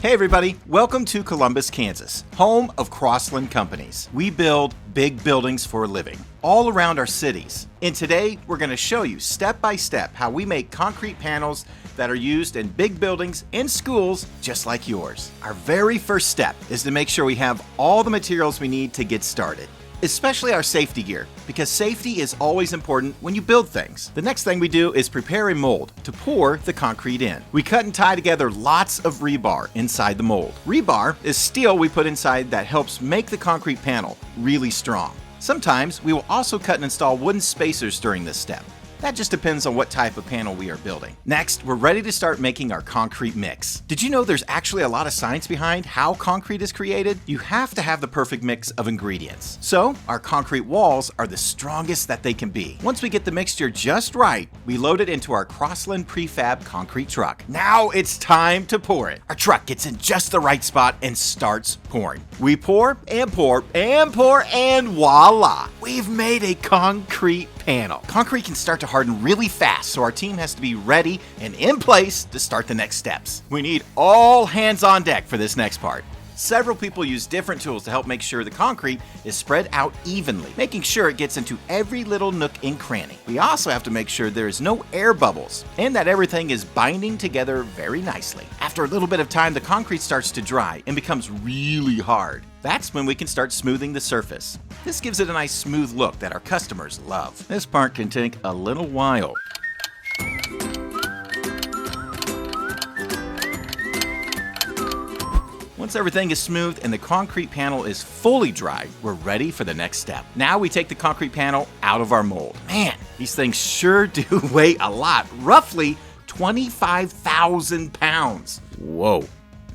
Hey everybody, welcome to Columbus, Kansas, home of Crossland Companies. We build big buildings for a living, all around our cities. And today, we're going to show you step by step how we make concrete panels that are used in big buildings and schools just like yours. Our very first step is to make sure we have all the materials we need to get started, especially our safety gear, because safety is always important when you build things. The next thing we do is prepare a mold to pour the concrete in. We cut and tie together lots of rebar inside the mold. Rebar is steel we put inside that helps make the concrete panel really strong. Sometimes we will also cut and install wooden spacers during this step. That just depends on what type of panel we are building. Next, we're ready to start making our concrete mix. Did you know there's actually a lot of science behind how concrete is created? You have to have the perfect mix of ingredients. So, our concrete walls are the strongest that they can be. Once we get the mixture just right, we load it into our Crossland prefab concrete truck. Now it's time to pour it. Our truck gets in just the right spot and starts pouring. We pour and pour and pour and voila! We've made a concrete panel. Concrete can start to harden really fast, so our team has to be ready and in place to start the next steps. We need all hands on deck for this next part. Several people use different tools to help make sure the concrete is spread out evenly, making sure it gets into every little nook and cranny. We also have to make sure there is no air bubbles and that everything is binding together very nicely. After a little bit of time, the concrete starts to dry and becomes really hard. That's when we can start smoothing the surface. This gives it a nice smooth look that our customers love. This part can take a little while. Once everything is smooth and the concrete panel is fully dry, we're ready for the next step. Now we take the concrete panel out of our mold. Man, these things sure do weigh a lot, roughly 25,000 pounds. Whoa,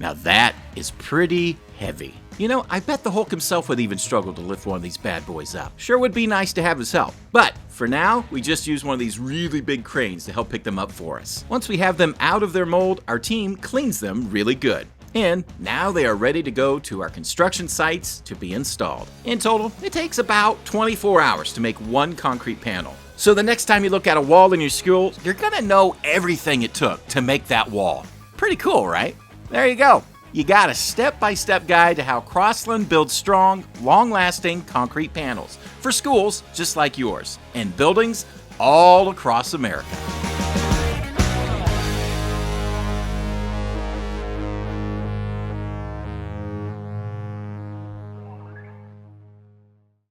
now that is pretty heavy. You know, I bet the Hulk himself would even struggle to lift one of these bad boys up. Sure would be nice to have his help, but for now, we just use one of these really big cranes to help pick them up for us. Once we have them out of their mold, our team cleans them really good. And now they are ready to go to our construction sites to be installed. In total, it takes about 24 hours to make one concrete panel. So the next time you look at a wall in your school, you're gonna know everything it took to make that wall. Pretty cool, right? There you go. You got a step-by-step guide to how Crossland builds strong, long-lasting concrete panels for schools just like yours and buildings all across America.